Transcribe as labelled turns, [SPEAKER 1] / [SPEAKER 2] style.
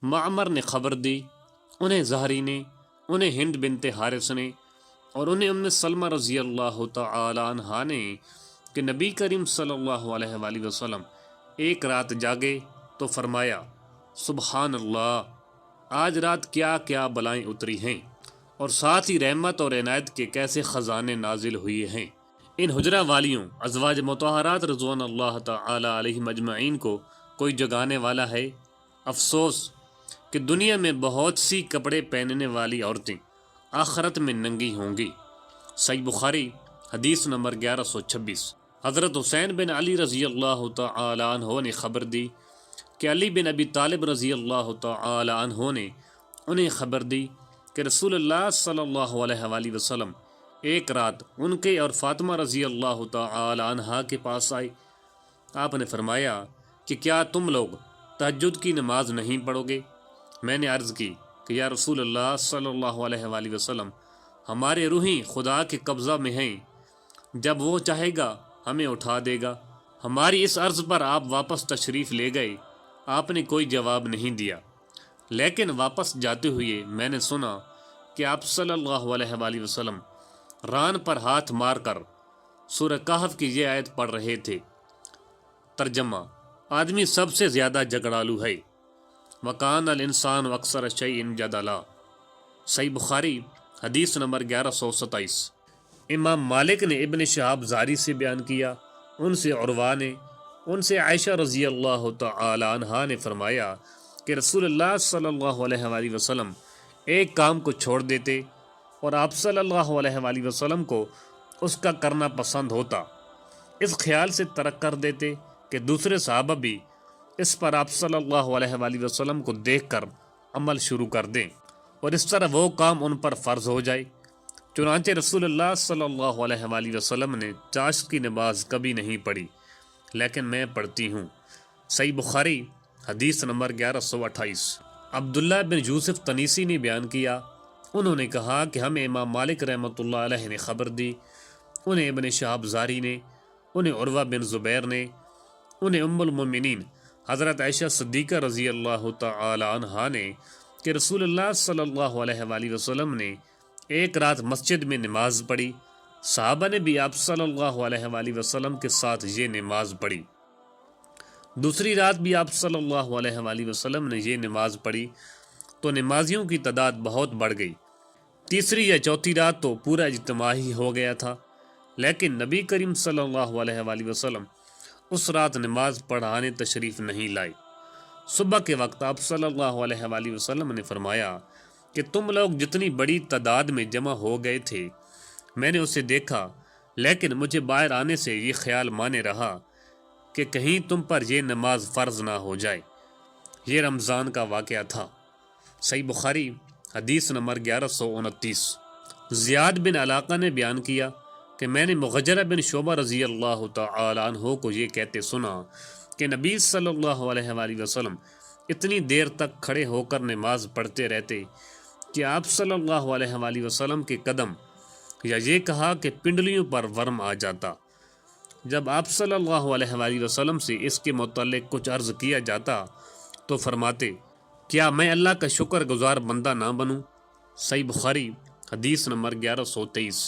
[SPEAKER 1] معمر نے خبر دی، انہیں زہری نے، انہیں ہند بنت حارث نے، اور انہیں ام سلمہ رضی اللہ تعالی عنہا نے کہ نبی کریم صلی اللہ علیہ وآلہ وسلم ایک رات جاگے تو فرمایا سبحان اللہ، آج رات کیا کیا بلائیں اتری ہیں، اور ساتھ ہی رحمت اور عنایت کے کیسے خزانے نازل ہوئے ہیں۔ ان حجرہ والیوں ازواج مطہرات رضوان اللہ تعالی علیہم اجمعین کو کوئی جگانے والا ہے؟ افسوس کہ دنیا میں بہت سی کپڑے پہننے والی عورتیں آخرت میں ننگی ہوں گی۔ صحیح بخاری حدیث نمبر 1126۔ حضرت حسین بن علی رضی اللہ تعالی عنہ نے خبر دی کہ علی بن ابی طالب رضی اللہ تعالی عنہ نے انہیں خبر دی کہ رسول اللہ صلی اللہ علیہ وآلہ وسلم ایک رات ان کے اور فاطمہ رضی اللہ تعالی عنہا کے پاس آئے۔ آپ نے فرمایا کہ کیا تم لوگ تہجد کی نماز نہیں پڑھو گے؟ میں نے عرض کی کہ یا رسول اللہ صلی اللہ علیہ وآلہ وسلم، ہمارے روحیں خدا کے قبضہ میں ہیں، جب وہ چاہے گا ہمیں اٹھا دے گا۔ ہماری اس عرض پر آپ واپس تشریف لے گئے۔ آپ نے کوئی جواب نہیں دیا، لیکن واپس جاتے ہوئے میں نے سنا کہ آپ صلی اللہ علیہ وآلہ وسلم ران پر ہاتھ مار کر سورہ کہف کی یہ آیت پڑھ رہے تھے۔ ترجمہ: آدمی سب سے زیادہ جھگڑالو ہے۔ وَقَانَ الْإِنسَانُ أَكْثَرَ شَيْءٍ جَدَلًا۔ صحیح بخاری حدیث نمبر 1127۔ امام مالک نے ابن شہاب زہری سے بیان کیا، ان سے عروہ نے، ان سے عائشہ رضی اللہ تعالی عنہا نے فرمایا کہ رسول اللہ صلی اللہ علیہ وآلہ وسلم ایک کام کو چھوڑ دیتے اور آپ صلی اللہ علیہ وآلہ وسلم کو اس کا کرنا پسند ہوتا، اس خیال سے ترک کر دیتے کہ دوسرے صحابہ بھی اس پر آپ صلی اللہ علیہ وآلہ وسلم کو دیکھ کر عمل شروع کر دیں، اور اس طرح وہ کام ان پر فرض ہو جائے۔ چنانچہ رسول اللہ صلی اللہ علیہ وآلہ وسلم نے چاشت کی نماز کبھی نہیں پڑھی، لیکن میں پڑھتی ہوں۔ صحیح بخاری حدیث نمبر 1128۔ عبداللہ بن یوسف تنیسی نے بیان کیا، انہوں نے کہا کہ ہمیں امام مالک رحمۃ اللہ علیہ نے خبر دی، انہیں ابن شہاب زہری نے، انہیں عروہ بن زبیر نے، انہیں ام المومنین حضرت عائشہ صدیقہ رضی اللہ تعالی عنہا نے کہ رسول اللہ صلی اللہ علیہ وآلہ وسلم نے ایک رات مسجد میں نماز پڑھی، صحابہ نے بھی آپ صلی اللہ علیہ وآلہ وسلم کے ساتھ یہ نماز پڑھی۔ دوسری رات بھی آپ صلی اللہ علیہ وآلہ وسلم نے یہ نماز پڑھی تو نمازیوں کی تعداد بہت بڑھ گئی۔ تیسری یا چوتھی رات تو پورا اجتماع ہی ہو گیا تھا، لیکن نبی کریم صلی اللہ علیہ وآلہ وسلم اس رات نماز پڑھانے تشریف نہیں لائے۔ صبح کے وقت آپ صلی اللہ علیہ وآلہ وسلم نے فرمایا کہ تم لوگ جتنی بڑی تعداد میں جمع ہو گئے تھے میں نے اسے دیکھا، لیکن مجھے باہر آنے سے یہ خیال مانے رہا کہ کہیں تم پر یہ نماز فرض نہ ہو جائے۔ یہ رمضان کا واقعہ تھا۔ صحیح بخاری حدیث نمبر 1129۔ زیاد بن علاقہ نے بیان کیا کہ میں نے مغجرہ بن شعبہ رضی اللہ تعالی عنہ کو یہ کہتے سنا کہ نبی صلی اللہ علیہ وآلہ وسلم اتنی دیر تک کھڑے ہو کر نماز پڑھتے رہتے کہ آپ صلی اللہ علیہ وآلہ وسلم کے قدم، یا یہ کہا کہ پنڈلیوں پر ورم آ جاتا۔ جب آپ صلی اللہ علیہ وآلہ وسلم سے اس کے متعلق کچھ عرض کیا جاتا تو فرماتے کیا میں اللہ کا شکر گزار بندہ نہ بنوں؟ صحیح بخاری حدیث نمبر 1123۔